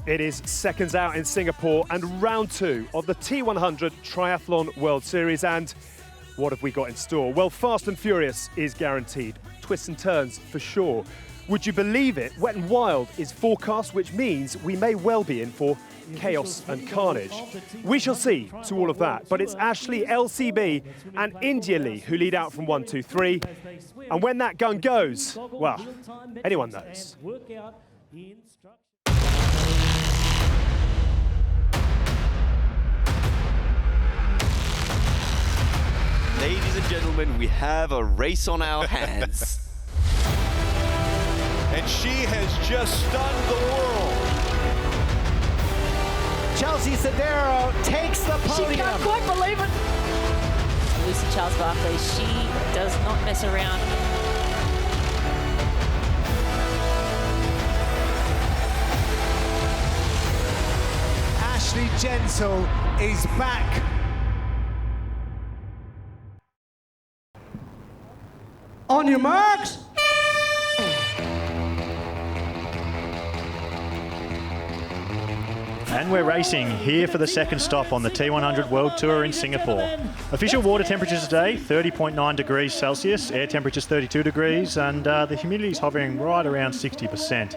It is seconds out in Singapore and round 2 of the T100 Triathlon World Series. And what have we got in store? Well, fast and furious is guaranteed. Twists and turns for sure. Would you believe it? Wet and wild is forecast, which means we may well be in for chaos and carnage. We shall see to all of that. But it's Ashley, LCB and India Lee who lead out from 1, 2, 3. And when that gun goes, well, anyone knows. Ladies and gentlemen, we have a race on our hands. And she has just stunned the world. Chelsea Sodero takes the podium. She can't quite believe it. Lucy Charles-Barclay, she does not mess around. Ashley Gentle is back. On your marks. And we're racing here for the second stop on the T100 World Tour in Singapore. Official water temperatures today, 30.9 degrees Celsius, air temperatures 32 degrees, and the humidity is hovering right around 60%.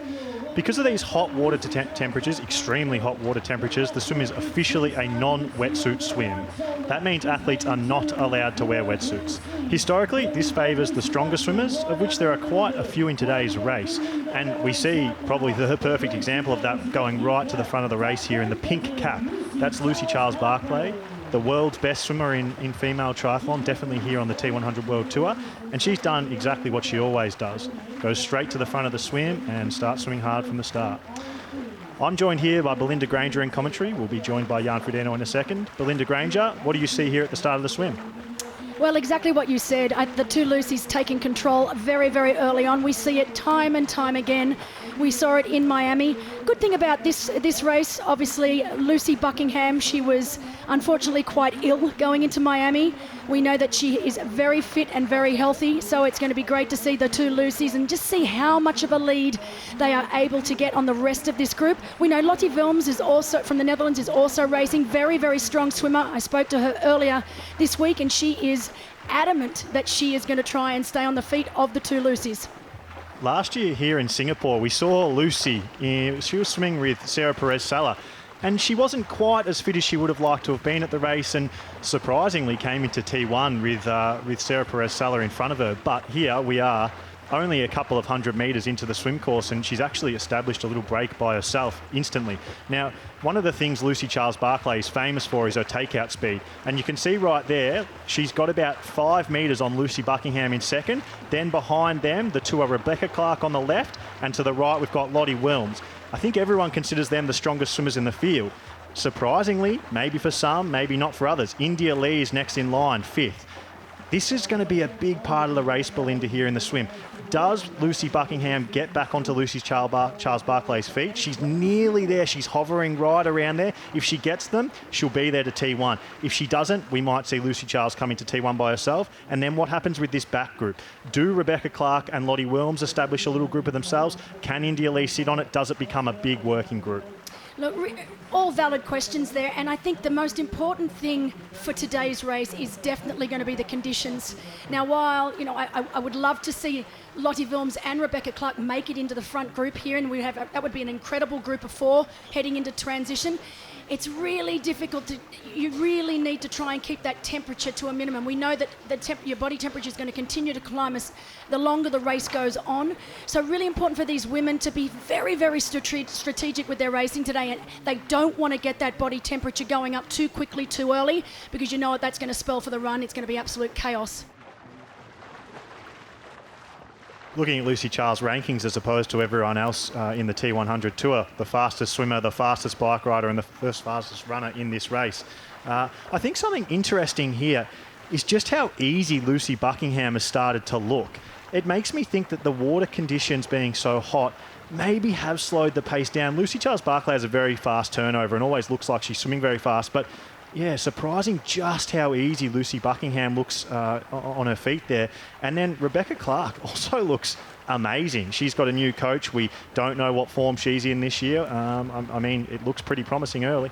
Because of these hot water temperatures, extremely hot water temperatures, the swim is officially a non-wetsuit swim. That means athletes are not allowed to wear wetsuits. Historically, this favours the stronger swimmers, of which there are quite a few in today's race. And we see probably the perfect example of that going right to the front of the race here in the pink cap. That's Lucy Charles-Barclay, the world's best swimmer in female triathlon, definitely here on the T100 World Tour. And she's done exactly what she always does. Goes straight to the front of the swim and starts swimming hard from the start. I'm joined here by Belinda Granger in commentary. We'll be joined by Jan Frodeno in a second. Belinda Granger, what do you see here at the start of the swim? Well, exactly what you said. The two Lucys taking control very, very early on. We see it time and time again. We saw it in Miami. Good thing about this race, obviously, Lucy Buckingham, she was unfortunately quite ill going into Miami. We know that she is very fit and very healthy, so it's going to be great to see the two Lucys and just see how much of a lead they are able to get on the rest of this group. We know Lottie Wilms is also from the Netherlands, is also racing. Very, very strong swimmer. I spoke to her earlier this week, and she is adamant that she is going to try and stay on the feet of the two Lucys. Last year here in Singapore, we saw Lucy. She was swimming with Sarah Perez-Sala, and she wasn't quite as fit as she would have liked to have been at the race, and surprisingly came into T1 with Sarah Perez-Sala in front of her. But here we are, only a couple of 100 metres into the swim course, and she's actually established a little break by herself instantly. Now, one of the things Lucy Charles-Barclay is famous for is her takeout speed. And you can see right there, she's got about 5 metres on Lucy Buckingham in second. Then behind them, the two are Rebecca Clark on the left, and to the right, we've got Lottie Wilms. I think everyone considers them the strongest swimmers in the field. Surprisingly, maybe for some, maybe not for others, India Lee is next in line, 5th. This is going to be a big part of the race, Belinda, here in the swim. Does Lucy Buckingham get back onto Lucy Charles-Barclay's feet? She's nearly there. She's hovering right around there. If she gets them, she'll be there to T1. If she doesn't, we might see Lucy Charles come into T1 by herself. And then what happens with this back group? Do Rebecca Clark and Lottie Wilms establish a little group of themselves? Can India Lee sit on it? Does it become a big working group? Look, all valid questions there, and I think the most important thing for today's race is definitely going to be the conditions. Now, while I would love to see Lottie Wilms and Rebecca Clark make it into the front group here, and that would be an incredible group of 4 heading into transition. It's really difficult you really need to try and keep that temperature to a minimum. We know that your body temperature is going to continue to climb as the longer the race goes on. So really important for these women to be very, very strategic with their racing today. And they don't want to get that body temperature going up too quickly, too early, because you know what that's going to spell for the run. It's going to be absolute chaos. Looking at Lucy Charles' rankings as opposed to everyone else in the T100 Tour, the fastest swimmer, the fastest bike rider and the first fastest runner in this race. I think something interesting here is just how easy Lucy Buckingham has started to look. It makes me think that the water conditions being so hot maybe have slowed the pace down. Lucy Charles-Barclay has a very fast turnover and always looks like she's swimming very fast, but yeah, surprising just how easy Lucy Buckingham looks on her feet there. And then Rebecca Clark also looks amazing. She's got a new coach. We don't know what form she's in this year. I mean, it looks pretty promising early.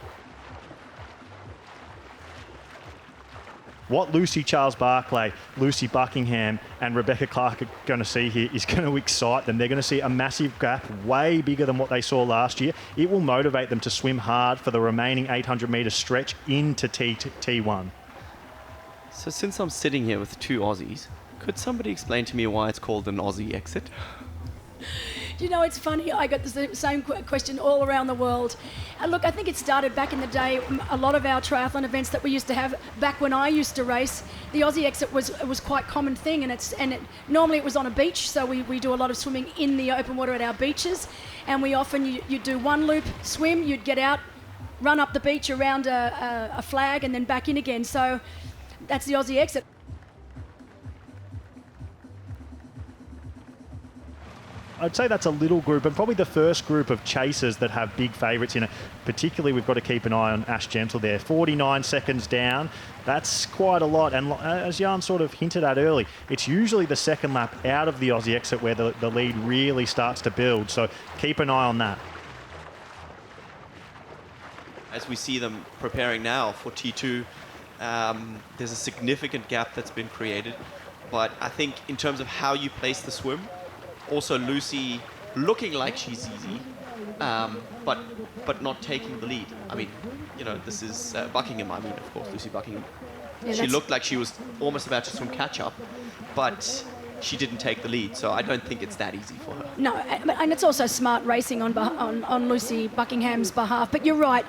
What Lucy Charles-Barclay, Lucy Buckingham and Rebecca Clark are going to see here is going to excite them. They're going to see a massive gap, way bigger than what they saw last year. It will motivate them to swim hard for the remaining 800-metre stretch into T1. So since I'm sitting here with two Aussies, could somebody explain to me why it's called an Aussie exit? You know, it's funny, I got the same question all around the world. And look, I think it started back in the day. A lot of our triathlon events that we used to have back when I used to race, the Aussie exit was quite a common thing, normally it was on a beach, so we do a lot of swimming in the open water at our beaches, and we often, you'd do one loop swim, you'd get out, run up the beach around a flag and then back in again. So that's the Aussie exit. I'd say that's a little group, and probably the first group of chasers that have big favourites in it. Particularly, we've got to keep an eye on Ash Gentle there. 49 seconds down. That's quite a lot. And as Jan sort of hinted at early, it's usually the second lap out of the Aussie exit where the lead really starts to build. So keep an eye on that. As we see them preparing now for T2, there's a significant gap that's been created. But I think in terms of how you place the swim, also Lucy looking like she's easy, but not taking the lead. I mean, you know, this is Buckingham, I mean, of course, Lucy Buckingham. Yeah, she looked like she was almost about to swim catch-up, but she didn't take the lead, so I don't think it's that easy for her. No, and it's also smart racing on Lucy Buckingham's behalf. But you're right,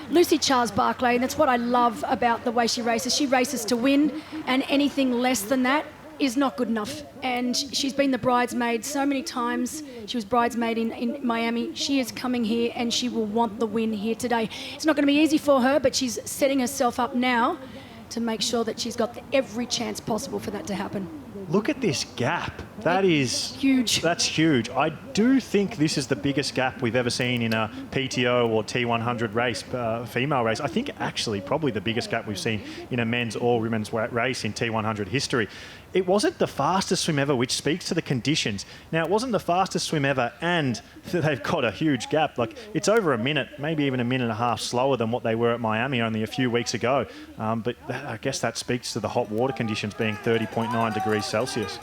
Lucy Charles-Barclay, and that's what I love about the way she races. She races to win, and anything less than that is not good enough. And she's been the bridesmaid so many times. She was bridesmaid in Miami. She is coming here and she will want the win here today. It's not going to be easy for her, but she's setting herself up now to make sure that she's got every chance possible for that to happen. Look at this gap. That is huge. That's huge. I do think this is the biggest gap we've ever seen in a PTO or T100 race, female race. I think actually probably the biggest gap we've seen in a men's or women's race in T100 history. It wasn't the fastest swim ever, which speaks to the conditions. Now, it wasn't the fastest swim ever, and they've got a huge gap. Like, it's over a minute, maybe even a minute and a half slower than what they were at Miami only a few weeks ago. But I guess that speaks to the hot water conditions being 30.9 degrees Celsius.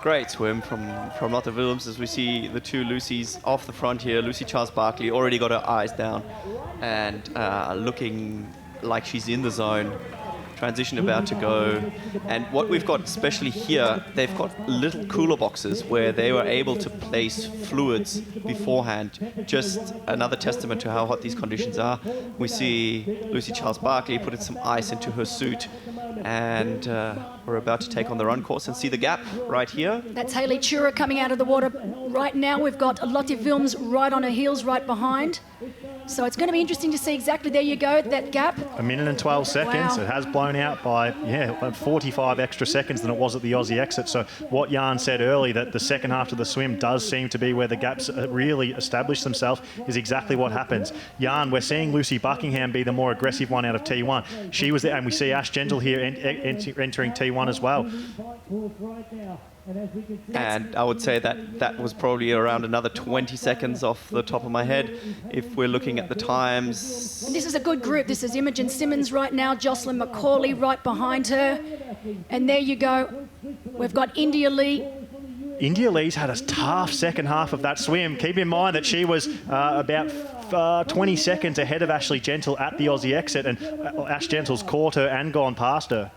Great swim from Lotte Willems as we see the two Lucys off the front here. Lucy Charles-Barclay already got her eyes down and looking like she's in the zone. Transition about to go. And what we've got especially here, they've got little cooler boxes where they were able to place fluids beforehand. Just another testament to how hot these conditions are. We see Lucy Charles-Barclay put some ice into her suit, and we're about to take on the run course and see the gap right here. That's Hayley Chura coming out of the water right now. We've got Lotte Willems right on her heels right behind. So it's going to be interesting to see exactly, there you go, that gap. A minute and 12 seconds. Wow. It has blown out by, 45 extra seconds than it was at the Aussie exit. So what Jan said early, that the second half of the swim does seem to be where the gaps really establish themselves, is exactly what happens. Jan, we're seeing Lucy Buckingham be the more aggressive one out of T1. She was there, and we see Ash Gentle here entering T1 as well. And I would say that was probably around another 20 seconds off the top of my head. If we're looking at the times... And this is a good group. This is Imogen Simmons right now, Jocelyn McCauley right behind her. And there you go. We've got India Lee. India Lee's had a tough second half of that swim. Keep in mind that she was about 20 seconds ahead of Ashley Gentle at the Aussie exit, and Ash Gentle's caught her and gone past her.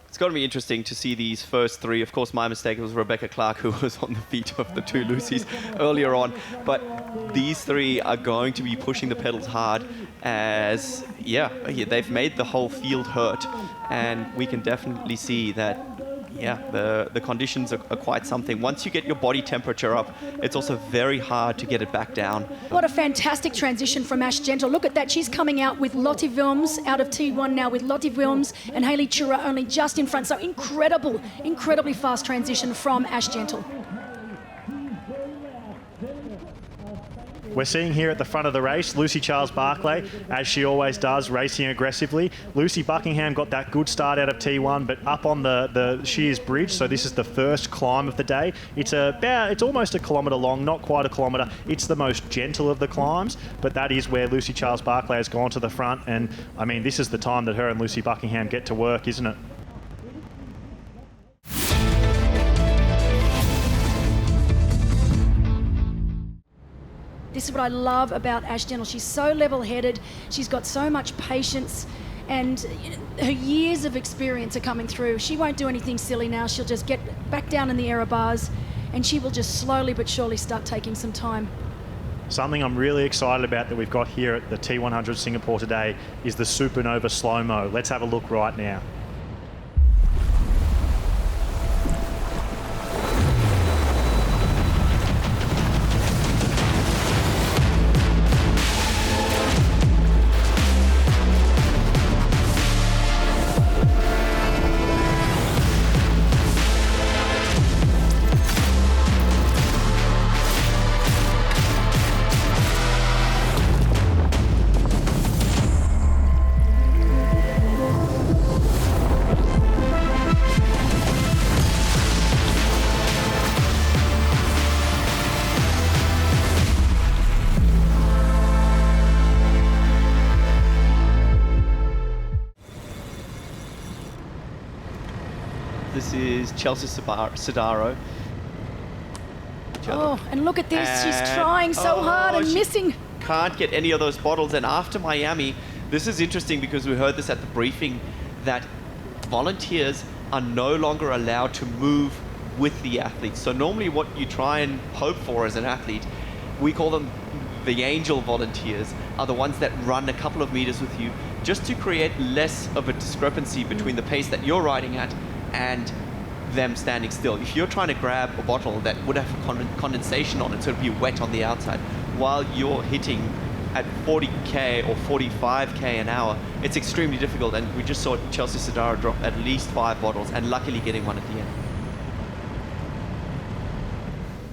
It's going to be interesting to see these first three. Of course, my mistake was Rebecca Clark, who was on the feet of the two Lucys earlier on. But these three are going to be pushing the pedals hard as, they've made the whole field hurt. And we can definitely see that, the conditions are quite something. Once you get your body temperature up, it's also very hard to get it back down. What a fantastic transition from Ash Gentle. Look at that. She's coming out with Lotte Willems out of T1 now, with Lotte Willems and Hayley Chura only just in front. So incredibly fast transition from Ash Gentle. We're seeing here at the front of the race, Lucy Charles-Barclay, as she always does, racing aggressively. Lucy Buckingham got that good start out of T1, but up on the Shears Bridge, so this is the first climb of the day. It's almost a kilometre long, not quite a kilometre. It's the most gentle of the climbs, but that is where Lucy Charles-Barclay has gone to the front, and I mean, this is the time that her and Lucy Buckingham get to work, isn't it? This is what I love about Ash Gentle. She's so level-headed. She's got so much patience, and her years of experience are coming through. She won't do anything silly now. She'll just get back down in the error bars, and she will just slowly but surely start taking some time. Something I'm really excited about that we've got here at the T100 Singapore today is the Supernova Slow-Mo. Let's have a look right now. This is Chelsea Sodaro. Oh, and look at this. She's And- trying so hard and she missing. Can't get any of those bottles. And after Miami, this is interesting because we heard this at the briefing, that volunteers are no longer allowed to move with the athletes. So normally what you try and hope for as an athlete, we call them the angel volunteers, are the ones that run a couple of meters with you just to create less of a discrepancy between the pace that you're riding at and them standing still. If you're trying to grab a bottle that would have condensation on it, so it'd be wet on the outside, while you're hitting at 40k or 45k an hour, it's extremely difficult. And we just saw Chelsea Sodaro drop at least 5 bottles, and luckily getting one at the end.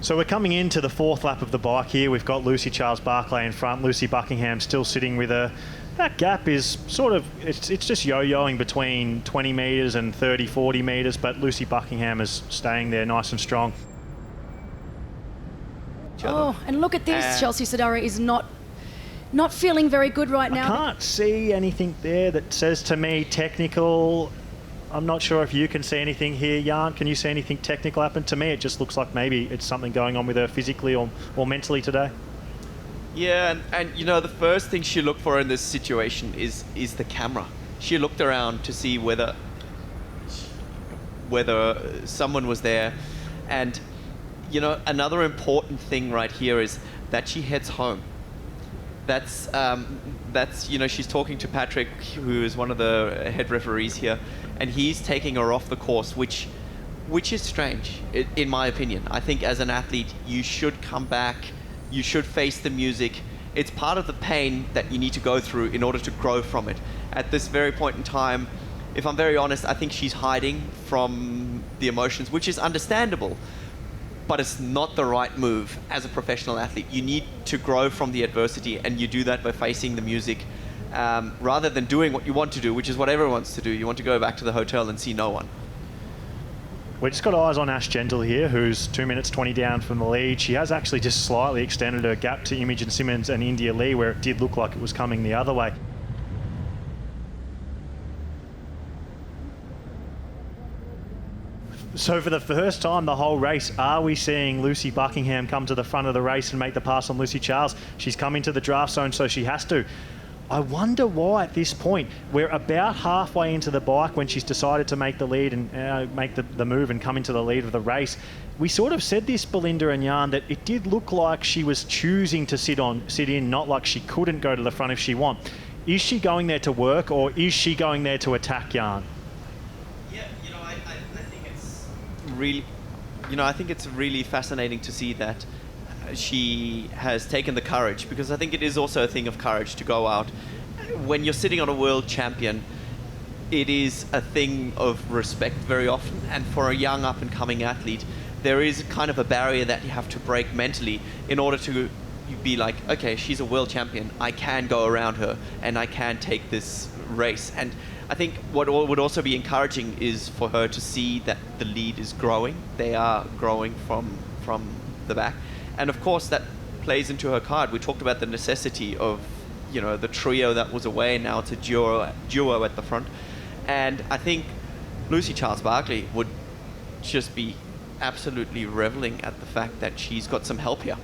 So we're coming into the 4th lap of the bike here. We've got Lucy Charles-Barclay in front. Lucy Buckingham still sitting with her. That gap is sort of, it's just yo-yoing between 20 metres and 30, 40 metres, but Lucy Buckingham is staying there nice and strong. Oh, and look at this. Chelsea Sodaro is not feeling very good right now. I can't see anything there that says to me technical. I'm not sure if you can see anything here, Jan. Can you see anything technical happen? To me, it just looks like maybe it's something going on with her physically or mentally today. Yeah, and you know, the first thing she looked for in this situation is the camera. She looked around to see whether someone was there. And you know, another important thing right here is that she heads home. That's you know, she's talking to Patrick, who is one of the head referees here, and he's taking her off the course, which is strange, in my opinion. I think as an athlete, you should come back. You should face the music. It's part of the pain that you need to go through in order to grow from it. At this very point in time, if I'm very honest, I think she's hiding from the emotions, which is understandable, but it's not the right move as a professional athlete. You need to grow from the adversity, and you do that by facing the music, rather than doing what you want to do, which is what everyone wants to do. You want to go back to the hotel and see no one. We've just got eyes on Ash Gentle here, who's 2 minutes 20 down from the lead. She has actually just slightly extended her gap to Imogen Simmons and India Lee, where it did look like it was coming the other way. So for the first time the whole race, are we seeing Lucy Buckingham come to the front of the race and make the pass on Lucy Charles? She's come into the draft zone, so she has to. I wonder why at this point. We're about halfway into the bike when she's decided to make the lead and make the move and come into the lead of the race. We sort of said this, Belinda and Jan, that it did look like she was choosing to sit in, not like she couldn't go to the front if she want. Is she going there to work, or is she going there to attack, Jan? Yeah, you know, I think it's really, you know, I think it's really fascinating to see that she has taken the courage, because I think it is also a thing of courage to go out. When you're sitting on a world champion, it is a thing of respect very often, and for a young up and coming athlete, there is kind of a barrier that you have to break mentally in order to, you'd be like, okay, she's a world champion. I can go around her and I can take this race. And I think what would also be encouraging is for her to see that the lead is growing. They are growing from the back. And of course that plays into her card. We talked about the necessity of, the trio that was away, now it's a duo at the front. And I think Lucy Charles-Barclay would just be absolutely reveling at the fact that she's got some help here.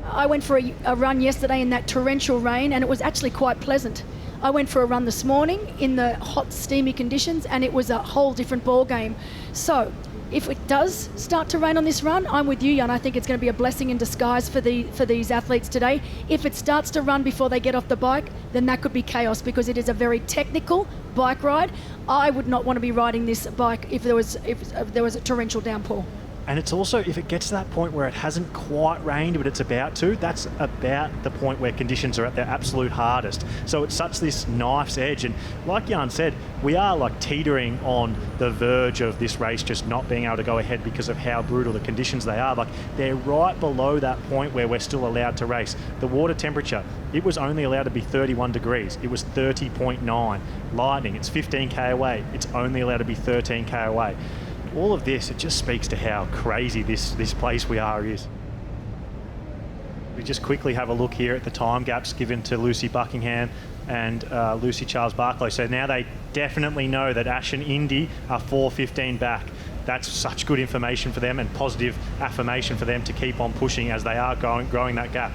I went for a run yesterday in that torrential rain, and it was actually quite pleasant. I went for a run this morning in the hot, steamy conditions, and it was a whole different ball game. So if it does start to rain on this run, I'm with you, Jan. I think it's going to be a blessing in disguise for these athletes today. If it starts to run before they get off the bike, then that could be chaos, because it is a very technical bike ride. I would not want to be riding this bike if there was a torrential downpour. And it's also, if it gets to that point where it hasn't quite rained, but it's about to, that's about the point where conditions are at their absolute hardest. So it's such this knife's edge. And like Jan said, we are like teetering on the verge of this race just not being able to go ahead because of how brutal the conditions they are. Like, they're right below that point where we're still allowed to race. The water temperature, it was only allowed to be 31 degrees. It was 30.9. Lightning, it's 15k away. It's only allowed to be 13k away. All of this, it just speaks to how crazy this place we are is. We just quickly have a look here at the time gaps given to Lucy Buckingham and Lucy Charles-Barclay. So now they definitely know that Ash and Indy are 4:15 back. That's such good information for them and positive affirmation for them to keep on pushing as they are growing that gap.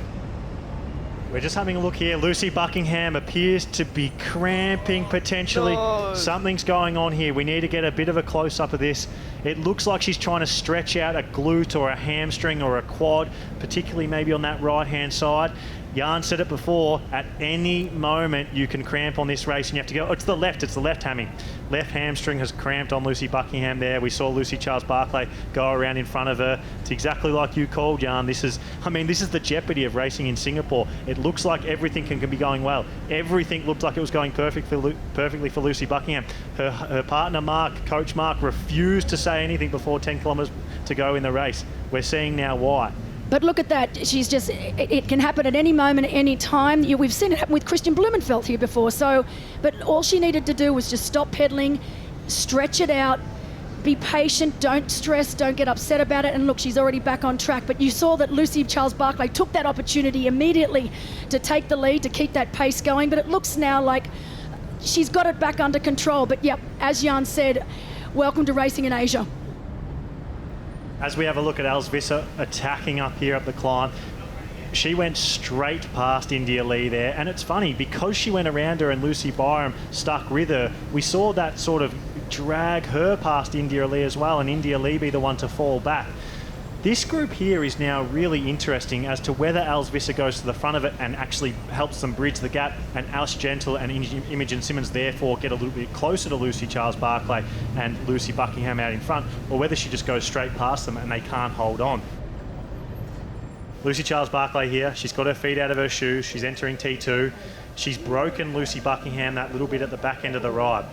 We're just having a look here. Lucy Buckingham appears to be cramping potentially. No. Something's going on here. We need to get a bit of a close-up of this. It looks like she's trying to stretch out a glute or a hamstring or a quad, particularly maybe on that right-hand side. Jan said it before, at any moment you can cramp on this race and you have to go, it's the left hammy. Left hamstring has cramped on Lucy Buckingham there. We saw Lucy Charles-Barclay go around in front of her. It's exactly like you called, Jan. This is the jeopardy of racing in Singapore. It looks like everything can be going well. Everything looked like it was going perfectly for Lucy Buckingham. Her partner Coach Mark, refused to say anything before 10 kilometres to go in the race. We're seeing now why. But look at that. She's just, it can happen at any moment, any time. We've seen it happen with Christian Blumenfeld here before. But all she needed to do was just stop pedaling, stretch it out, be patient, don't stress, don't get upset about it. And look, she's already back on track. But you saw that Lucy Charles-Barclay took that opportunity immediately to take the lead, to keep that pace going. But it looks now like she's got it back under control. But yep, as Jan said, welcome to racing in Asia. As we have a look at Els Visser attacking up here up the climb, she went straight past India Lee there. And it's funny, because she went around her and Lucy Byram stuck with her, we saw that sort of drag her past India Lee as well, and India Lee be the one to fall back. This group here is now really interesting as to whether Els Visser goes to the front of it and actually helps them bridge the gap, and Ash Gentle and Imogen Simmons therefore get a little bit closer to Lucy Charles-Barclay and Lucy Buckingham out in front, or whether she just goes straight past them and they can't hold on. Lucy Charles-Barclay here, she's got her feet out of her shoes, she's entering T2. She's broken Lucy Buckingham that little bit at the back end of the ride.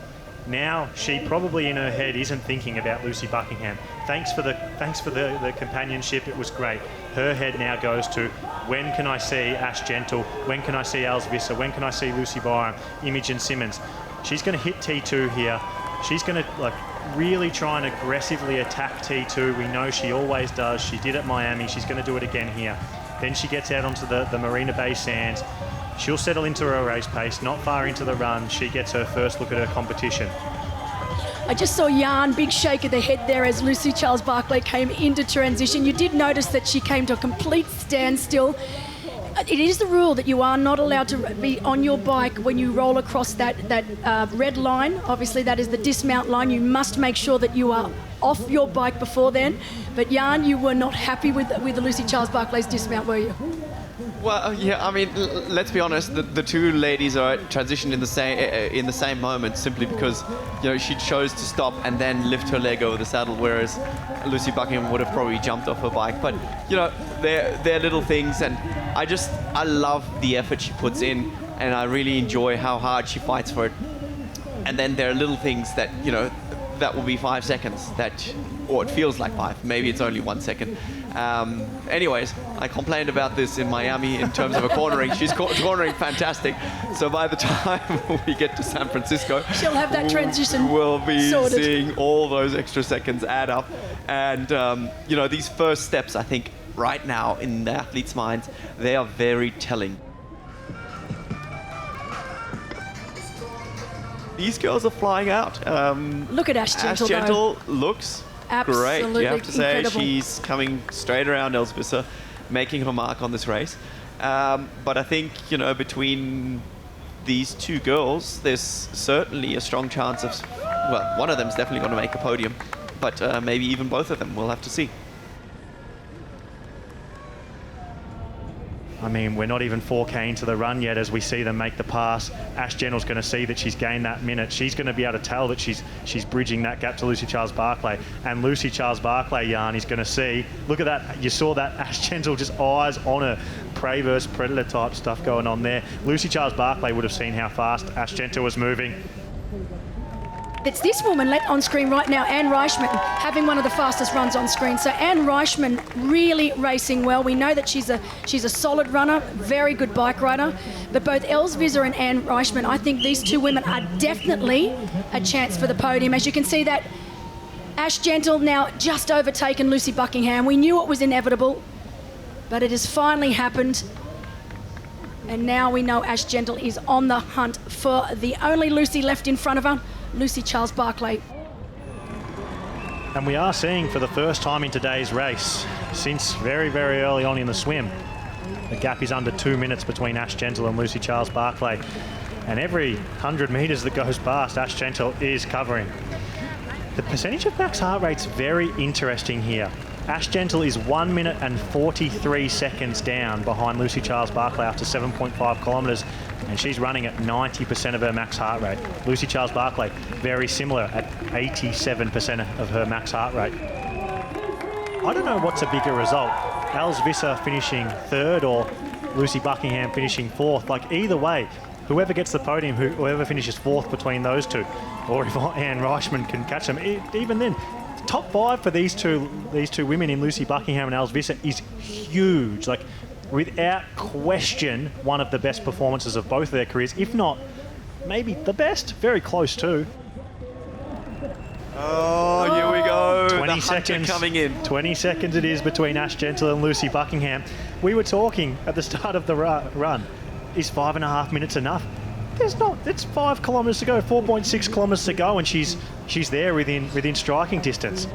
Now she probably in her head isn't thinking about Lucy Buckingham. Thanks for the companionship, it was great. Her head now goes to, when can I see Ash Gentle? When can I see Els Visser? When can I see Lucy Byram? Imogen Simmons? She's going to hit T2 here. She's going to really try and aggressively attack T2. We know she always does. She did at Miami. She's going to do it again here. Then she gets out onto the Marina Bay sands. She'll settle into her race pace, not far into the run. She gets her first look at her competition. I just saw Jan, big shake of the head there as Lucy Charles-Barclay came into transition. You did notice that she came to a complete standstill. It is the rule that you are not allowed to be on your bike when you roll across that red line. Obviously, that is the dismount line. You must make sure that you are off your bike before then. But Jan, you were not happy with Lucy Charles-Barclay's dismount, were you? Well, yeah, I mean, let's be honest. The two ladies are transitioned in the same moment, simply because she chose to stop and then lift her leg over the saddle, whereas Lucy Buckingham would have probably jumped off her bike. But they're little things, and I love the effort she puts in, and I really enjoy how hard she fights for it. And then there are little things that that will be 5 seconds or it feels like 5. Maybe it's only 1 second. Anyways, I complained about this in Miami in terms of a cornering. She's cornering fantastic. So by the time we get to San Francisco, She'll have that transition we'll be sorted. seeing all those extra seconds add up. And, you know, these first steps, I think, right now in the athletes' minds, they are very telling. These girls are flying out. Look at Ash Gentle, Ash Gentle looks great. You have to say incredible. she's coming straight around Elsvisser, making her mark on this race. But I think, you know, between these two girls, there's certainly a strong chance of, well, one of them's definitely going to make a podium, but maybe even both of them. We'll have to see. I mean, we're not even 4K into the run yet as we see them make the pass. Ash Gentle's going to see that she's gained that minute. She's going to be able to tell that she's bridging that gap to Lucy Charles-Barclay. And Lucy Charles-Barclay, Jan, is going to see, look at that, you saw that Ash Gentle just eyes on her, prey versus predator type stuff going on there. Lucy Charles-Barclay would have seen how fast Ash Gentle was moving. It's this woman on screen right now, Anne Reichman, having one of the fastest runs on screen. So Anne Reichman really racing well. We know that she's a solid runner, very good bike rider. But both Elsvisser and Anne Reichman, I think these two women are definitely a chance for the podium. As you can see that Ash Gentle now just overtaken Lucy Buckingham. We knew it was inevitable, but it has finally happened. And now we know Ash Gentle is on the hunt for the only Lucy left in front of her, Lucy Charles-Barclay. And we are seeing for the first time in today's race, since very, very early on in the swim, the gap is under 2 minutes between Ash Gentle and Lucy Charles-Barclay. And every 100 metres that goes past, Ash Gentle is covering. The percentage of max heart rate's very interesting here. Ash Gentle is 1 minute and 43 seconds down behind Lucy Charles-Barclay after 7.5 kilometres, and she's running at 90% of her max heart rate. Lucy Charles-Barclay, very similar at 87% of her max heart rate. I don't know what's a bigger result, Elsvisser finishing third or Lucy Buckingham finishing fourth. Like either way, whoever gets the podium, whoever finishes fourth between those two, or if Anne Reichman can catch them, even then, top five for these two women in Lucy Buckingham and Elsvisser is huge. Like, without question, one of the best performances of both of their careers, if not maybe the best, very close too. Oh, here we go. 20 the seconds coming in. 20 seconds it is between Ash Gentle and Lucy Buckingham. We were talking at the start of the run. Is 5.5 minutes enough? There's not. It's 5 kilometres to go, 4.6 kilometres to go, and she's there within striking distance.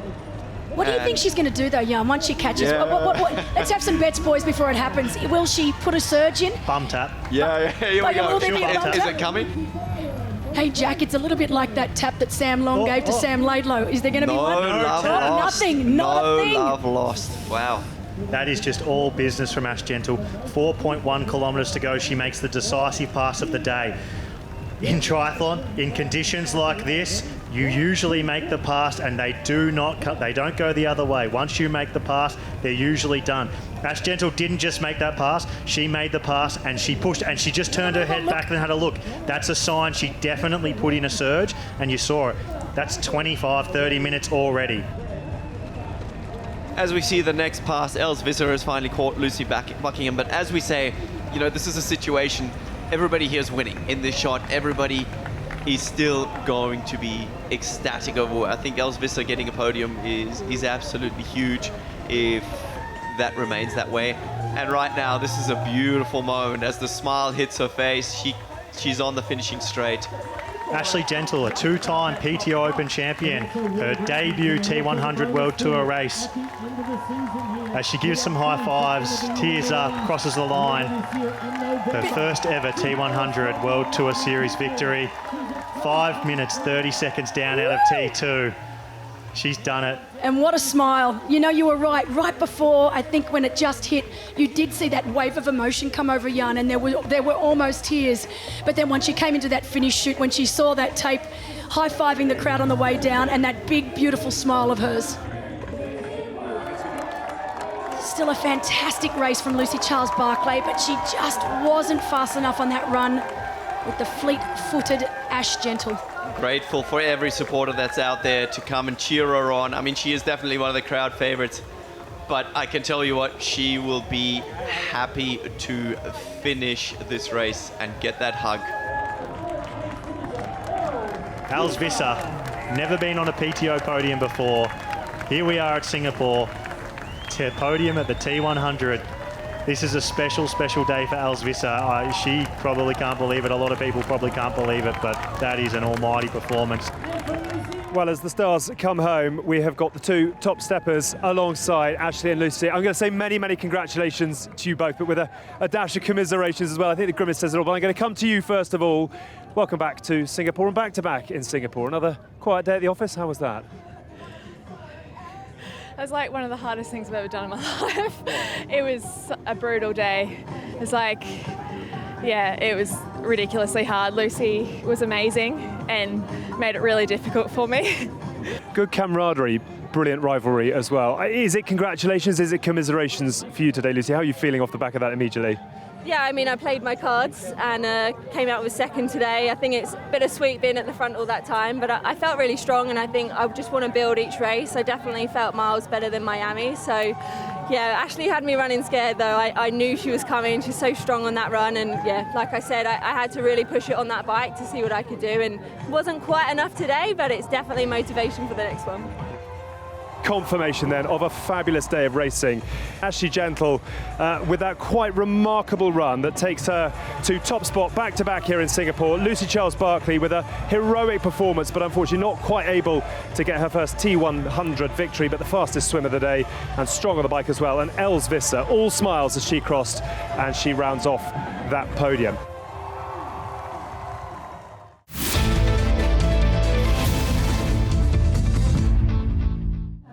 What do you think she's going to do though, Jan, once she catches? Yeah. What? Let's have some bets, boys, before it happens. Will she put a surge in? Bum tap. Yeah, here Like we a go. little bit of a bump Is tap? it coming? Hey, Jack, it's a little bit like that tap that Sam Long gave to Sam Laidlow. Is there going to be No one? love lost. Nothing. Not no a thing. love lost. Wow. That is just all business from Ash Gentle. 4.1 kilometres to go. She makes the decisive pass of the day. In triathlon, in conditions like this, you usually make the pass and they don't go the other way. Once you make the pass, they're usually done. Ash Gentle didn't just make that pass, she made the pass and she pushed and she just turned her head back and had a look. That's a sign she definitely put in a surge, and you saw it. That's 25, 30 minutes already. As we see the next pass, Elsvisser has finally caught Lucy Buckingham, but as we say, you know, this is a situation, everybody here is winning in this shot. Everybody is still going to be ecstatic over. I think Elsvisser getting a podium is absolutely huge if that remains that way. And right now, this is a beautiful moment as the smile hits her face. She's on the finishing straight. Ashley Gentle, a two-time PTO Open champion, her debut T100 World Tour race. As she gives some high fives, tears up, crosses the line. Her first ever T100 World Tour Series victory. 5 minutes, 30 seconds down out of T2. She's done it. And what a smile. You know, you were right. Right before, I think when it just hit, you did see that wave of emotion come over Jan, and there were almost tears. But then once she came into that finish shoot, when she saw that tape, high-fiving the crowd on the way down, and that big, beautiful smile of hers. Still a fantastic race from Lucy Charles-Barclay, but she just wasn't fast enough on that run with the fleet-footed Ash Gentle. Grateful for every supporter that's out there to come and cheer her on. I mean, she is definitely one of the crowd favorites. But I can tell you what, she will be happy to finish this race and get that hug. Els Visser, never been on a PTO podium before. Here we are at Singapore, podium at the T100. This is a special, special day for Els Visser. She probably can't believe it. A lot of people probably can't believe it, but that is an almighty performance. Well, as the stars come home, we have got the two top steppers alongside Ashley and Lucy. I'm going to say many, many congratulations to you both, but with a dash of commiserations as well. I think the grimace says it all, but I'm going to come to you first of all. Welcome back to Singapore and back-to-back in Singapore. Another quiet day at the office. How was that? It was like one of the hardest things I've ever done in my life. It was a brutal day. It was like, yeah, it was ridiculously hard. Lucy was amazing and made it really difficult for me. Good camaraderie, brilliant rivalry as well. Is it congratulations, is it commiserations for you today, Lucy? How are you feeling off the back of that immediately? Yeah, I mean, I played my cards and came out with second today. I think it's bittersweet being at the front all that time, but I felt really strong, and I think I just want to build each race. I definitely felt miles better than Miami. So, yeah, Ashley had me running scared, though. I knew she was coming. She's so strong on that run, and yeah, like I said, I had to really push it on that bike to see what I could do, and it wasn't quite enough today, but it's definitely motivation for the next one. Confirmation then of a fabulous day of racing. Ashley Gentle with that quite remarkable run that takes her to top spot back-to-back here in Singapore. Lucy Charles-Barclay with a heroic performance, but unfortunately not quite able to get her first T100 victory, but the fastest swim of the day and strong on the bike as well. And Els Visser, all smiles as she crossed and she rounds off that podium.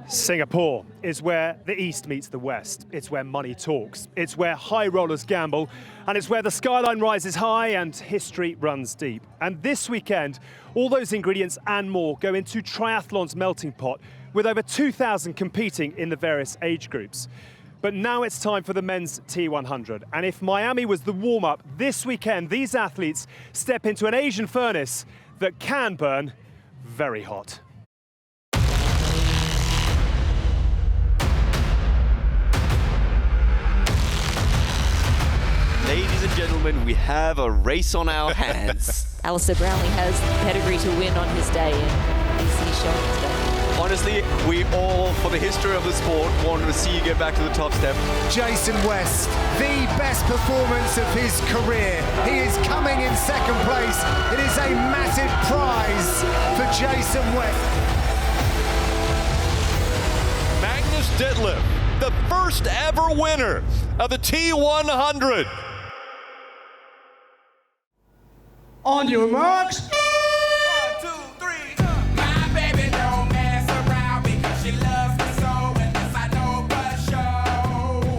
Singapore is where the East meets the West. It's where money talks. It's where high rollers gamble. And it's where the skyline rises high and history runs deep. And this weekend, all those ingredients and more go into triathlon's melting pot, with over 2,000 competing in the various age groups. But now it's time for the men's T100. And if Miami was the warm-up, this weekend, these athletes step into an Asian furnace that can burn very hot. Ladies and gentlemen, we have a race on our hands. Alistair Brownlee has pedigree to win on his day, and he's showing today. Honestly, we all, for the history of the sport, wanted to see you get back to the top step. Jason West, the best performance of his career. He is coming in second place. It is a massive prize for Jason West. Magnus Ditlev, the first ever winner of the T100. On your marks. 1, 2, 3. My baby don't mess around because she loves me so, and this I know for sure.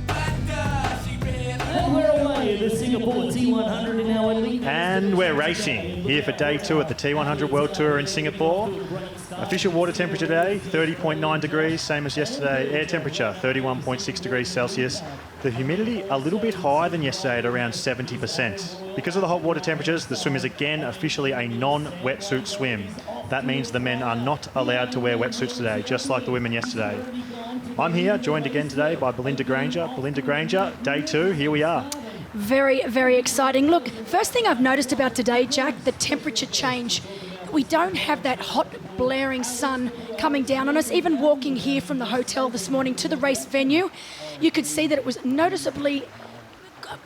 But does she really? And we're away. The Singapore T100 in our elite. And we're racing here for day 2 at the T100 World Tour in Singapore. Official water temperature today, 30.9 degrees, same as yesterday. Air temperature, 31.6 degrees Celsius. The humidity a little bit higher than yesterday at around 70%. Because of the hot water temperatures, the swim is again officially a non-wetsuit swim. That means the men are not allowed to wear wetsuits today, just like the women yesterday. I'm here, joined again today by Belinda Granger. Belinda Granger, day 2, here we are. Very, very exciting. Look, first thing I've noticed about today, Jack, the temperature change. We don't have that hot, blaring sun coming down on us. Even walking here from the hotel this morning to the race venue, you could see that it was noticeably,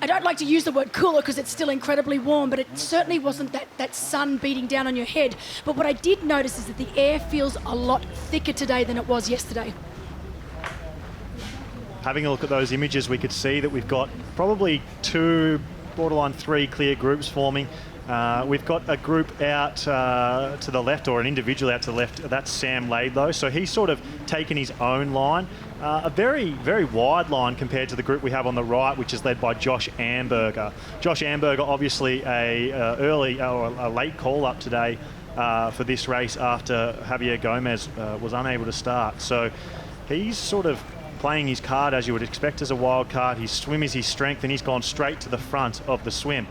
I don't like to use the word cooler because it's still incredibly warm, but it certainly wasn't that sun beating down on your head. But what I did notice is that the air feels a lot thicker today than it was yesterday. Having a look at those images, we could see that we've got probably 2, borderline 3 clear groups forming. We've got a group out to the left, or an individual out to the left. That's Sam Laidlow. So he's sort of taken his own line. A very, very wide line compared to the group we have on the right, which is led by Josh Amberger. Josh Amberger, obviously a late call-up today for this race after Javier Gomez was unable to start. So he's sort of playing his card as you would expect as a wild card. His swim is his strength, and he's gone straight to the front of the swim.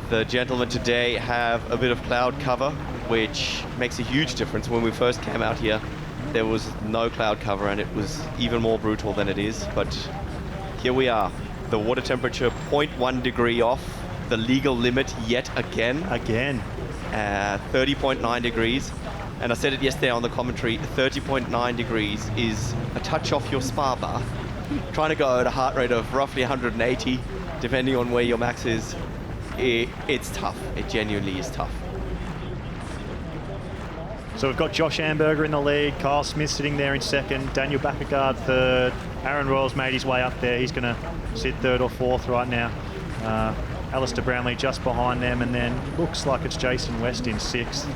The gentlemen today have a bit of cloud cover, which makes a huge difference. When we first came out here, there was no cloud cover and it was even more brutal than it is. But here we are. The water temperature 0.1 degree off the legal limit yet again. 30.9 degrees. And I said it yesterday on the commentary, 30.9 degrees is a touch off your spa bath. Trying to go at a heart rate of roughly 180, depending on where your max is, it's tough. It genuinely is tough. So we've got Josh Amberger in the lead, Kyle Smith sitting there in second, Daniel Backegard third, Aaron Royals made his way up there. He's going to sit third or fourth right now. Alistair Brownlee just behind them, and then looks like it's Jason West in sixth.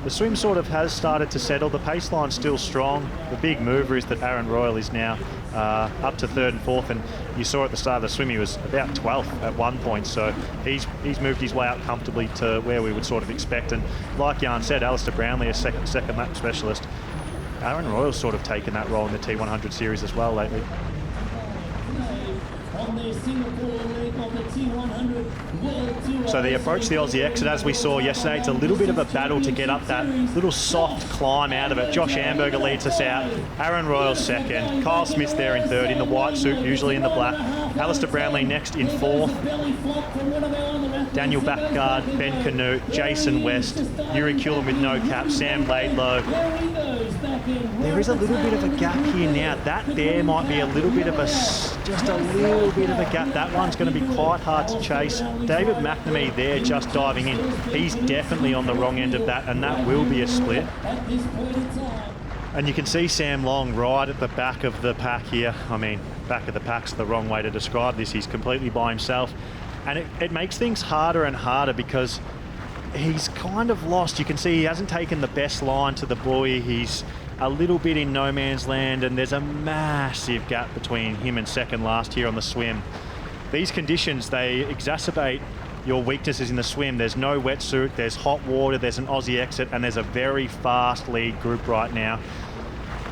The swim sort of has started to settle. The pace line's still strong. The big mover is that Aaron Royal is now up to third and fourth, and you saw at the start of the swim he was about 12th at one point, so he's moved his way up comfortably to where we would sort of expect. And like Jan said, Alistair Brownlee, a second lap specialist. Aaron Royal's sort of taken that role in the T100 series as well lately. So they approach the Aussie exit as we saw yesterday. It's a little bit of a battle to get up that little soft climb out of it. Josh Amberger leads us out. Aaron Royal second. Kyle Smith's there in third in the white suit, usually in the black. Alistair Brownlee next in fourth. Daniel Backegard, Ben Canute, Jason West, Yuri Kulan with no cap, Sam Laidlow. There is a little bit of a gap here now. That there might be a little bit of just a little bit of a gap. That one's going to be quite hard to chase. David McNamee there just diving in. He's definitely on the wrong end of that, and that will be a split. And you can see Sam Long right at the back of the pack here. I mean, back of the pack's the wrong way to describe this. He's completely by himself. And it makes things harder and harder because he's kind of lost. You can see he hasn't taken the best line to the buoy. He's a little bit in no man's land, and there's a massive gap between him and second last here on the swim. These conditions, they exacerbate your weaknesses in the swim. There's no wetsuit, there's hot water, there's an Aussie exit, and there's a very fast lead group right now.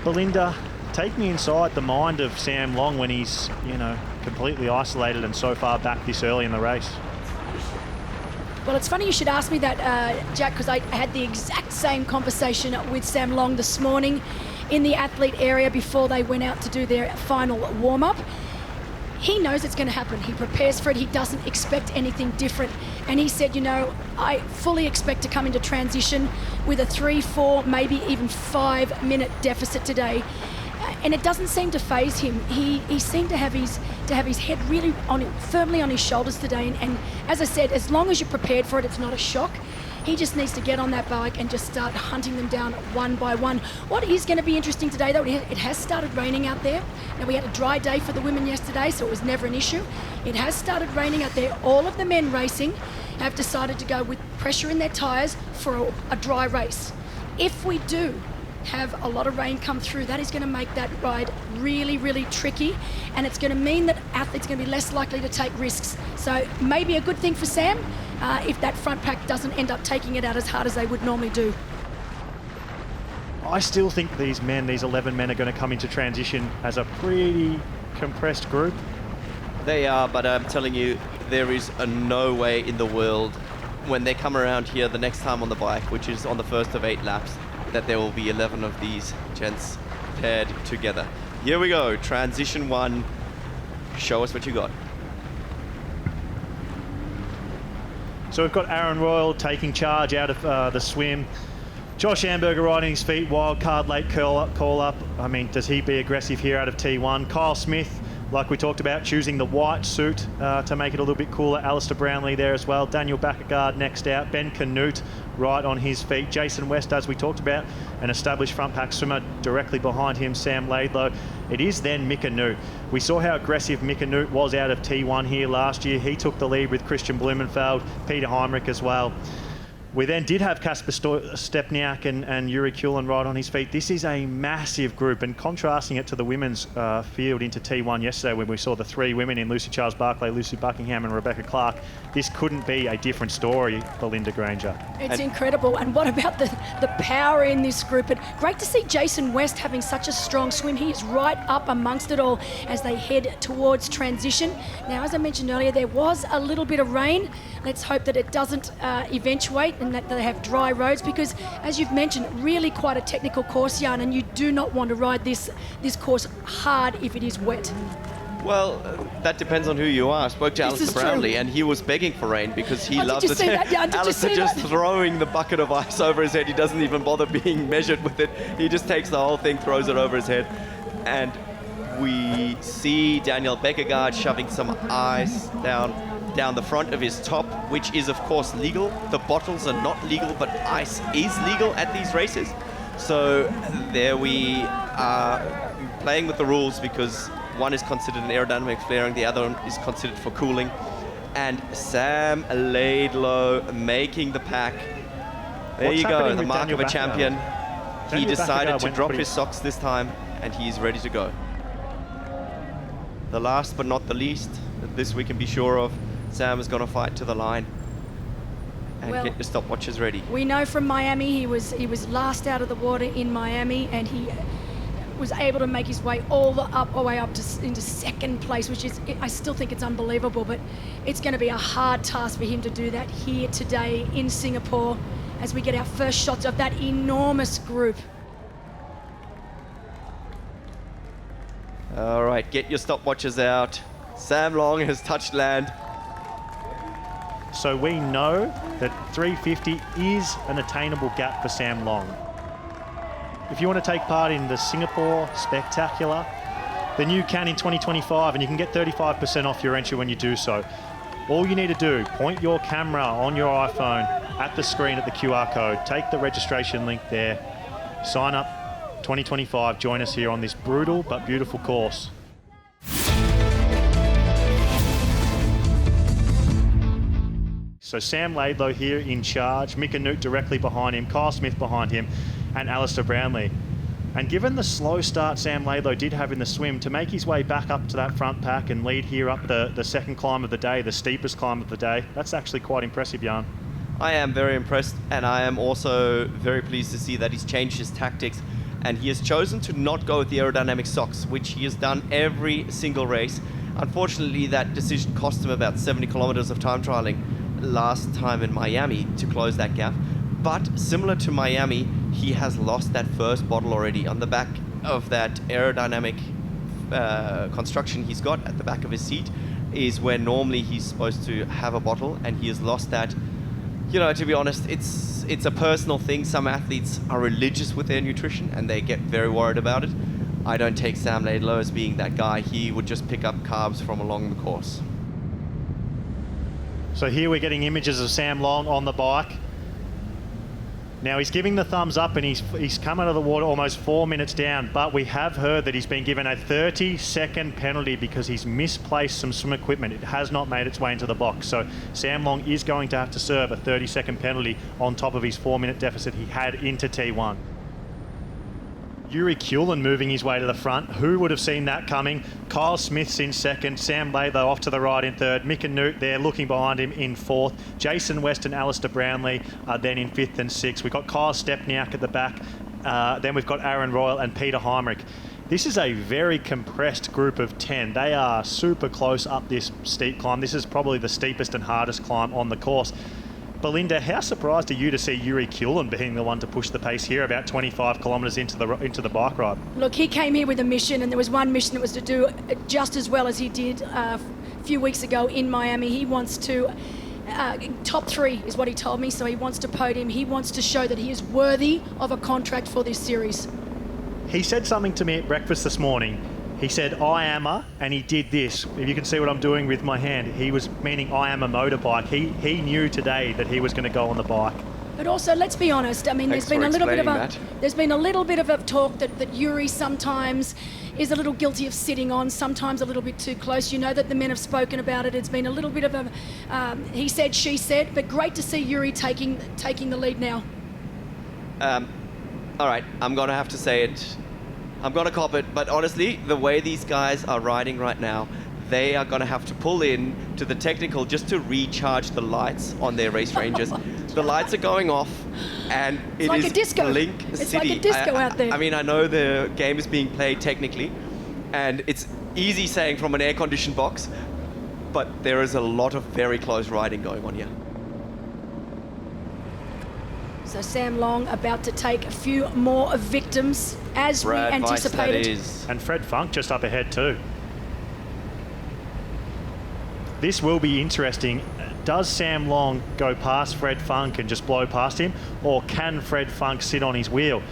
Belinda, take me inside the mind of Sam Long when he's, completely isolated and so far back this early in the race. Well, it's funny you should ask me that, Jack, because I had the exact same conversation with Sam Long this morning in the athlete area before they went out to do their final warm-up. He knows it's going to happen. He prepares for it. He doesn't expect anything different. And he said, I fully expect to come into transition with a 3, 4, maybe even 5-minute deficit today. And it doesn't seem to faze him. He seemed to have his head really firmly on his shoulders today. And as I said, as long as you're prepared for it, it's not a shock. He just needs to get on that bike and just start hunting them down one by one. What is going to be interesting today, though, it has started raining out there. Now, we had a dry day for the women yesterday, so it was never an issue. It has started raining out there. All of the men racing have decided to go with pressure in their tyres for a dry race. If we do have a lot of rain come through, that is going to make that ride really, really tricky, and it's going to mean that athletes are going to be less likely to take risks. So maybe a good thing for Sam if that front pack doesn't end up taking it out as hard as they would normally do. I still think these 11 men are going to come into transition as a pretty compressed group. They are, but I'm telling you, there is no way in the world when they come around here the next time on the bike, which is on the first of 8 laps, that there will be 11 of these gents paired together. Here we go, transition 1. Show us what you got. So we've got Aaron Royal taking charge out of the swim. Josh Amberger riding his feet, wild card late call up. I mean, does he be aggressive here out of T1? Kyle Smith, like we talked about, choosing the white suit to make it a little bit cooler. Alistair Brownlee there as well. Daniel Backegard next out. Ben Canute right on his feet. Jason West, as we talked about, an established front pack swimmer. Directly behind him, Sam Laidlow. It is then Mick Canute. We saw how aggressive Mick Canute was out of T1 here last year. He took the lead with Christian Blumenfeld, Peter Heinrich as well. We then did have Kasper Stepniak and Yuri Kulin right on his feet. This is a massive group, and contrasting it to the women's field into T1 yesterday when we saw the 3 women in Lucy Charles-Barclay, Lucy Buckingham and Rebecca Clark, this couldn't be a different story for Linda Granger. It's incredible. And what about the power in this group? And great to see Jason West having such a strong swim. He is right up amongst it all as they head towards transition. Now, as I mentioned earlier, there was a little bit of rain. Let's hope that it doesn't eventuate and that they have dry roads, because as you've mentioned, really quite a technical course, Jan, and you do not want to ride this course hard if it is wet. Well, that depends on who you are. I spoke to Alistair Brownlee, true. and he was begging for rain because he loves did you see that? Yeah, did you Alistair see just that? throwing the bucket of ice over his head. He doesn't even bother being measured with it. He just takes the whole thing, throws it over his head. And we see Daniel Beckegaard shoving some ice down the front of his top, which is of course legal. The bottles are not legal, but ice is legal at these races. So there we are playing with the rules, because one is considered an aerodynamic flaring, the other is considered for cooling. And Sam Laidlow making the pack. There What's you go, happening the with mark Daniel of a Beckegaard? champion. He Daniel decided Beckegaard to went drop pretty- his socks this time, and he is ready to go. The last but not the least, this we can be sure of, Sam is going to fight to the line. And Well, get your stopwatches ready. We know from Miami he was last out of the water in Miami, and he was able to make his way all the way up into second place, which is, I still think it's unbelievable, but it's going to be a hard task for him to do that here today in Singapore as we get our first shots of that enormous group. All right, get your stopwatches out. Sam Long has touched land. So we know that 350 is an attainable gap for Sam Long. If you want to take part in the Singapore Spectacular, then you can in 2025, and you can get 35% off your entry when you do so. All you need to do, point your camera on your iPhone at the screen at the QR code, take the registration link there, sign up 2025, join us here on this brutal but beautiful course. So Sam Laidlow here in charge, Mika Newt directly behind him, Kyle Smith behind him, and Alistair Brownlee. And given the slow start Sam Laidlow did have in the swim, to make his way back up to that front pack and lead here up the second climb of the day, the steepest climb of the day, that's actually quite impressive, Jan. I am very impressed, and I am also very pleased to see that he's changed his tactics, and he has chosen to not go with the aerodynamic socks, which he has done every single race. Unfortunately, that decision cost him about 70 kilometers of time trialing last time in Miami to close that gap. But similar to Miami, he has lost that first bottle already on the back of that aerodynamic construction he's got at the back of his seat, is where normally he's supposed to have a bottle, and he has lost that. You know, to be honest, it's a personal thing. Some athletes are religious with their nutrition and they get very worried about it. I don't take Sam Laidlow as being that guy. He would just pick up carbs from along the course. So here we're getting images of Sam Long on the bike. Now he's giving the thumbs up, and he's come out of the water almost 4 minutes down, but we have heard that he's been given a 30-second penalty because he's misplaced some swim equipment. It has not made its way into the box. So Sam Long is going to have to serve a 30-second penalty on top of his 4-minute deficit he had into T1. Yuri Kulin moving his way to the front. Who would have seen that coming? Kyle Smith's in second. Sam Laidlow off to the right in third. Mika Newt there looking behind him in fourth. Jason West and Alistair Brownlee are then in fifth and sixth. We've got Kyle Stepniak at the back. Then we've got Aaron Royal and Peter Heinrich. This is a very compressed group of 10. They are super close up this steep climb. This is probably the steepest and hardest climb on the course. Belinda, how surprised are you to see Yuri Kulin being the one to push the pace here about 25 kilometres into the bike ride? Look, he came here with a mission, and there was one mission that was to do just as well as he did a few weeks ago in Miami. He wants to top three is what he told me, so he wants to podium. He wants to show that he is worthy of a contract for this series. He said something to me at breakfast this morning. He said, I am a, and he did this. If you can see what I'm doing with my hand, he was meaning I am a motorbike. He knew today that he was going to go on the bike. But also, let's be honest. I mean, Thanks there's been for a little bit of explaining that. there's been a little bit of a talk that Yuri sometimes is a little guilty of sitting on, sometimes a little bit too close. You know that the men have spoken about it. It's been a little bit of a he said, she said. But great to see Yuri taking the lead now. All right, I'm gonna have to say it. I'm gonna cop it. But honestly, the way these guys are riding right now, they are gonna have to pull in to the technical just to recharge the lights on their race ranges. The lights are going off, and It's like a disco. Blink It's City. like a disco out there. I mean, I know the game is being played technically, and it's easy saying from an air-conditioned box, but there is a lot of very close riding going on here. So Sam Long about to take a few more victims as Brad we Weiss, that anticipated. is. And Fred Funk just up ahead too. This will be interesting. Does Sam Long go past Fred Funk and just blow past him, or can Fred Funk sit on his wheel?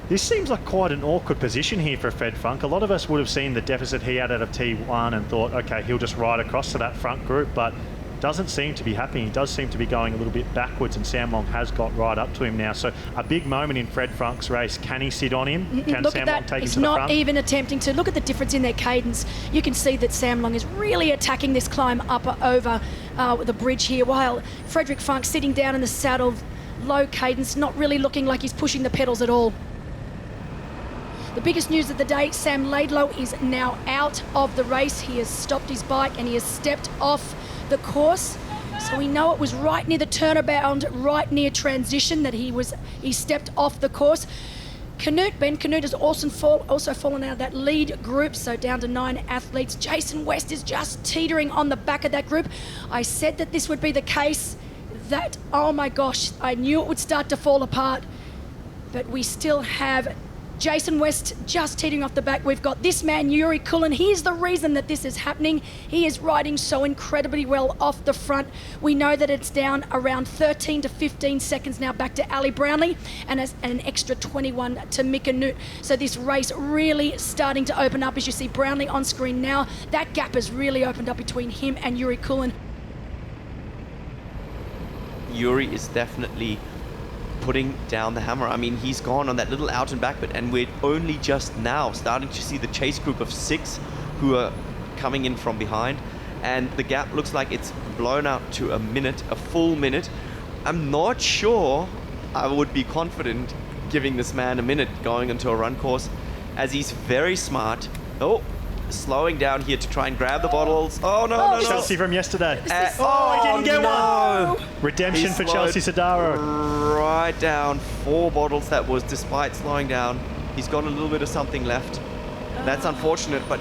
This seems like quite an awkward position here for Fred Funk. A lot of us would have seen the deficit he had out of T1 and thought, okay, he'll just ride across to that front group, but doesn't seem to be happening. He does seem to be going a little bit backwards, and Sam Long has got right up to him now. So a big moment in Fred Funk's race. Can he sit on him? Can Look Sam at Long that. take him He's to the not front? even attempting to. Look at the difference in their cadence. You can see that Sam Long is really attacking this climb up over the bridge here, while Frederick Funk sitting down in the saddle, low cadence, not really looking like he's pushing the pedals at all. The biggest news of the day, Sam Laidlow is now out of the race. He has stopped his bike and he has stepped off the course. So we know it was right near the turnabout, right near transition, that he stepped off the course. Ben Canute has also fallen out of that lead group, so down to 9 athletes. Jason West is just teetering on the back of that group. I said that this would be the case. That, oh my gosh, I knew it would start to fall apart. But we still have Jason West just teetering off the back. We've got this man, Yuri Kulin. He's the reason that this is happening. He is riding so incredibly well off the front. We know that it's down around 13 to 15 seconds now back to Ali Brownlee, and an extra 21 to Mika Newt. So this race really starting to open up. As you see Brownlee on screen now, that gap has really opened up between him and Yuri Kulin. Yuri is definitely putting down the hammer. I mean, he's gone on that little out and back bit, and we're only just now starting to see the chase group of 6 who are coming in from behind, and the gap looks like it's blown out to a minute, a full minute. I'm not sure I would be confident giving this man a minute going into a run course, as he's very smart. Oh, slowing down here to try and grab the bottles. Oh, no. Chelsea from yesterday. He didn't get one. Redemption for Chelsea Sodaro. Right down 4 bottles. That was despite slowing down. He's got a little bit of something left. That's unfortunate, but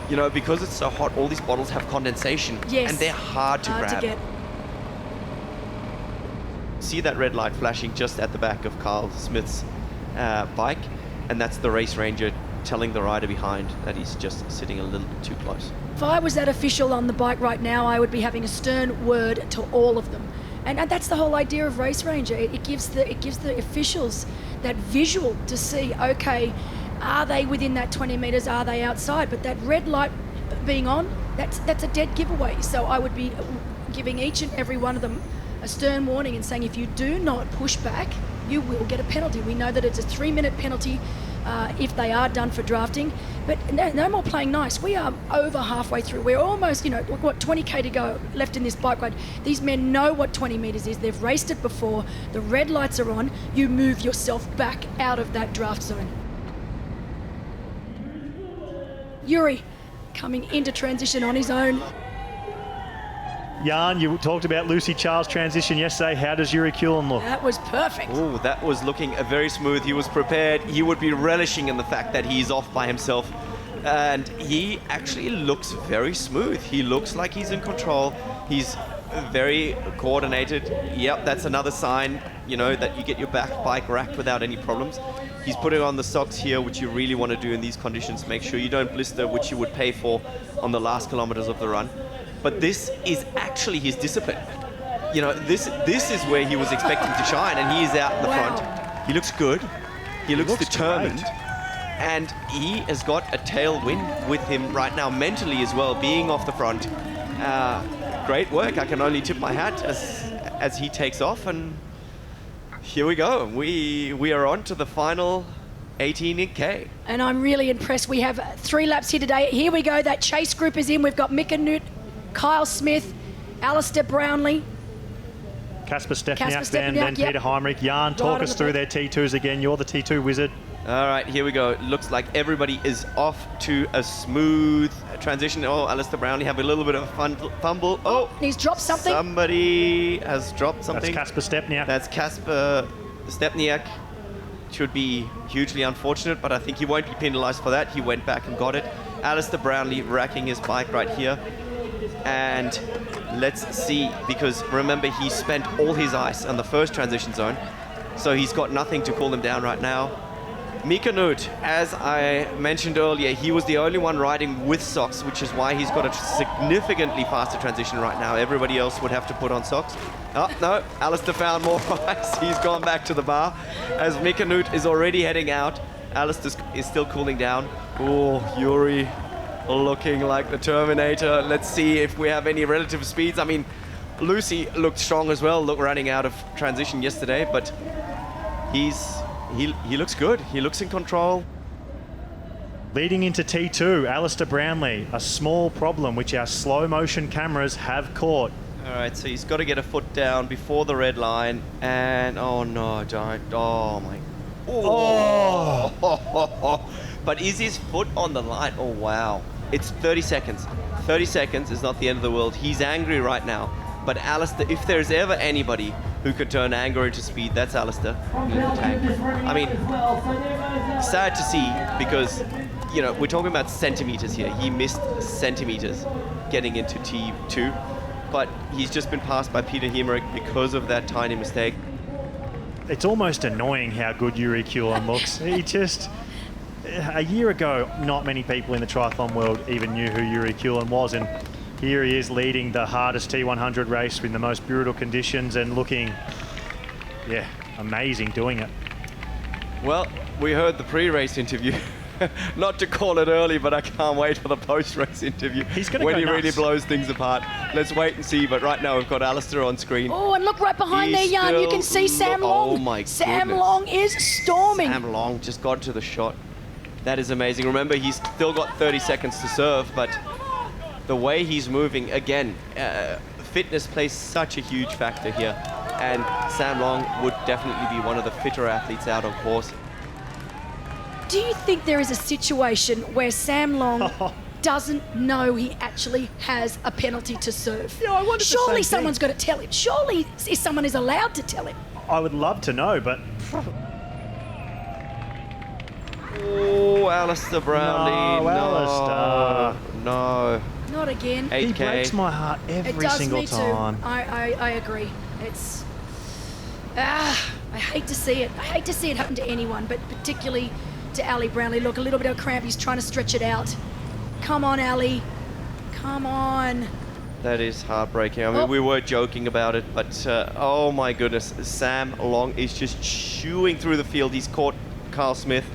you know, because it's so hot, all these bottles have condensation. Yes. And they're hard to grab. To get. See that red light flashing just at the back of Carl Smith's bike, and that's the race ranger telling the rider behind that he's just sitting a little bit too close. If I was that official on the bike right now, I would be having a stern word to all of them. And that's the whole idea of Race Ranger. It gives the officials that visual to see, okay, are they within that 20 metres, are they outside? But that red light being on, that's a dead giveaway. So I would be giving each and every one of them a stern warning and saying, if you do not push back, you will get a penalty. We know that it's a 3-minute penalty if they are done for drafting, but no more playing nice. We are over halfway through. We're almost, 20k to go left in this bike ride. These men know what 20 metres is. They've raced it before. The red lights are on. You move yourself back out of that draft zone. Yuri coming into transition on his own. Jan, you talked about Lucy Charles' transition yesterday. How does Yuri Kulin look? That was perfect. Oh, that was looking very smooth. He was prepared. He would be relishing in the fact that he's off by himself. And he actually looks very smooth. He looks like he's in control. He's very coordinated. Yep, that's another sign, that you get your bike racked without any problems. He's putting on the socks here, which you really want to do in these conditions. Make sure you don't blister, which you would pay for on the last kilometers of the run. But this is actually his discipline. This is where he was expecting to shine, and he is out in the front. He looks good. He looks determined. Great. And he has got a tailwind with him right now, mentally as well, being off the front. Great work. I can only tip my hat as he takes off, and Here we go. We are on to the final 18K. And I'm really impressed. We have 3 laps here today. Here we go. That chase group is in. We've got Mika Nut, Kyle Smith, Alistair Brownlee. Casper Stepniak then yep. Peter Heinrich. Jan, talk us through their T2s again. You're the T2 wizard. All right, here we go. It looks like everybody is off to a smooth transition. Oh, Alistair Brownlee have a little bit of a fumble. Oh, he's dropped something. Somebody has dropped something. That's Casper Stepniak. That's Casper Stepniak. Should be hugely unfortunate, but I think he won't be penalized for that. He went back and got it. Alistair Brownlee wrecking his bike right here. And let's see, because remember, he spent all his ice on the first transition zone, so he's got nothing to cool him down right now. Mika Nut, as I mentioned earlier, he was the only one riding with socks, which is why he's got a significantly faster transition right now. Everybody else would have to put on socks. Oh, no, Alistair found more ice. He's gone back to the bar. As Mika Nut is already heading out, Alistair is still cooling down. Oh, Yuri looking like the Terminator. Let's see if we have any relative speeds. I mean, Lucy looked strong as well, running out of transition yesterday, but he looks good. He looks in control. Leading into T2, Alistair Brownlee, a small problem which our slow motion cameras have caught. All right, so he's got to get a foot down before the red line, and oh no, don't, oh my, oh. But is his foot on the line? Oh wow. It's 30 seconds. 30 seconds is not the end of the world. He's angry right now. But Alistair, if there's ever anybody who could turn anger into speed, that's Alistair. I mean, sad to see, because, you know, we're talking about centimeters here. He missed centimeters getting into T2, but he's just been passed by Peter Hemerick because of that tiny mistake. It's almost annoying how good Yuri Kulin looks. He just... A year ago, not many people in the triathlon world even knew who Yuri Kulin was, and here he is leading the hardest T100 race in the most brutal conditions and looking, yeah, amazing doing it. Well, we heard the pre-race interview. Not to call it early, but I can't wait for the post-race interview. He's going to when go he nuts. really blows things apart. Let's wait and see, but right now we've got Alistair on screen. Oh, and look right behind there, Jan. You can see Sam Long. Oh my Sam goodness. Long is storming. Sam Long just got to the shot. That is amazing. Remember, he's still got 30 seconds to serve, but the way he's moving, again, fitness plays such a huge factor here. And Sam Long would definitely be one of the fitter athletes out on course. Do you think there is a situation where Sam Long doesn't know he actually has a penalty to serve? Yeah, I wondered the Surely same someone's got to tell him. Surely someone is allowed to tell him. I would love to know, but... Oh, Alistair Brownlee. No, Alistair. No. Not again. 8K. He breaks my heart every single me time. Too. I agree. It's... I hate to see it. I hate to see it happen to anyone, but particularly to Ali Brownlee. Look, a little bit of cramp. He's trying to stretch it out. Come on, Ali. Come on. That is heartbreaking. I mean, we were joking about it, but oh my goodness. Sam Long is just chewing through the field. He's caught Carl Smith.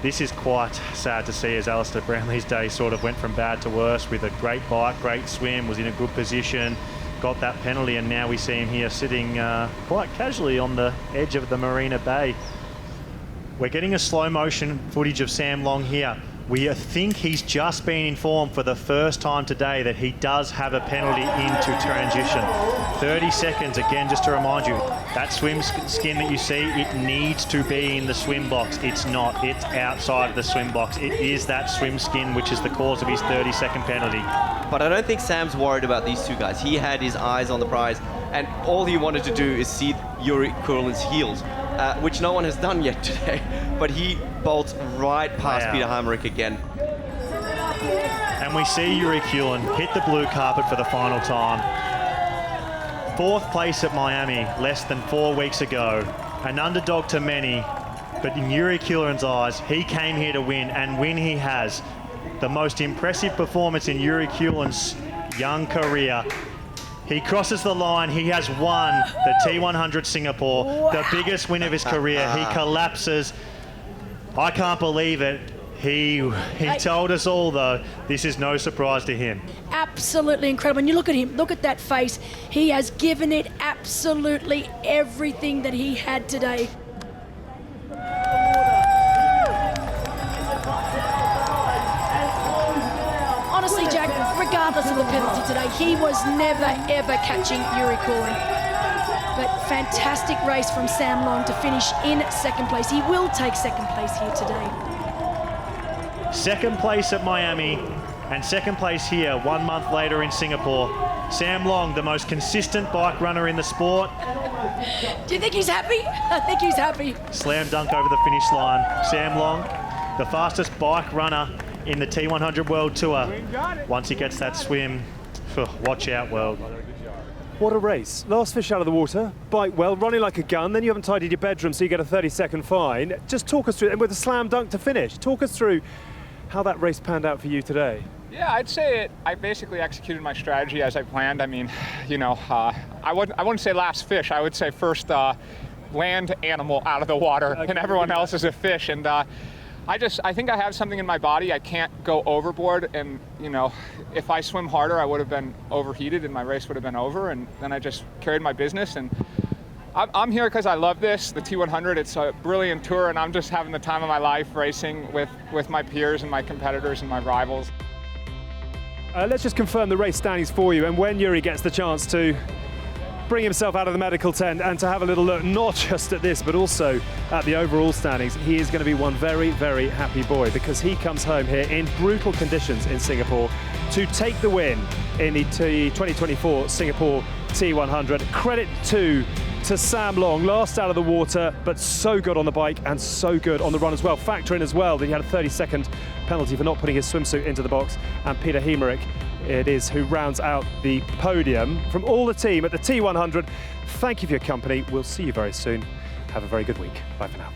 This is quite sad to see, as Alistair Brownlee's day sort of went from bad to worse with a great bike, great swim, was in a good position, got that penalty, and now we see him here sitting quite casually on the edge of the Marina Bay. We're getting a slow motion footage of Sam Long here. We think he's just been informed for the first time today that he does have a penalty into transition. 30 seconds, again, just to remind you, that swim skin that you see, it needs to be in the swim box. It's not, it's outside of the swim box. It is that swim skin which is the cause of his 30-second penalty. But I don't think Sam's worried about these two guys. He had his eyes on the prize, and all he wanted to do is see Yuri Kulin's heels, which no one has done yet today. But he bolts right past Peter Heinrich again. And we see Yuri Kulin hit the blue carpet for the final time. 4th place at Miami less than 4 weeks ago. An underdog to many, but in Yuri Kulin's eyes, he came here to win, and win he has. The most impressive performance in Yuri Kulin's young career. He crosses the line. He has won the T100 Singapore, the biggest win of his career. He collapses. I can't believe it. He told us all, though, this is no surprise to him. Absolutely incredible. And you look at him, look at that face. He has given it absolutely everything that he had today. Honestly, Jack, regardless of the penalty today, he was never, ever catching Yuri Cooley. But fantastic race from Sam Long to finish in second place. He will take second place here today. Second place at Miami and second place here 1 month later in Singapore. Sam Long, the most consistent bike runner in the sport. Do you think he's happy? I think he's happy. Slam dunk over the finish line. Sam Long, the fastest bike runner in the T100 World Tour. Once he gets that swim, watch out, world. What a race. Last fish out of the water, bike well, running like a gun, then you haven't tidied your bedroom so you get a 30-second fine. Just talk us through, and with a slam dunk to finish, talk us through how that race panned out for you today. Yeah, I'd say I basically executed my strategy as I planned. I mean, you know, I wouldn't say last fish, I would say first land animal out of the water, and everyone else is a fish. And I think I have something in my body. I can't go overboard, and you know, if I swim harder, I would have been overheated and my race would have been over, and then I just carried my business. And I'm here because I love this, the T100. It's a brilliant tour, and I'm just having the time of my life racing with my peers and my competitors and my rivals. Let's just confirm the race standings for you, and when Yuri gets the chance to bring himself out of the medical tent and to have a little look, not just at this, but also at the overall standings, he is going to be one very, very happy boy, because he comes home here in brutal conditions in Singapore to take the win in the 2024 Singapore T100. Credit to Sam Long, last out of the water, but so good on the bike and so good on the run as well. Factor in as well that he had a 30-second penalty for not putting his swimsuit into the box, and Peter Hemerick it is who rounds out the podium. From all the team at the T100, thank you for your company. We'll see you very soon. Have a very good week. Bye for now.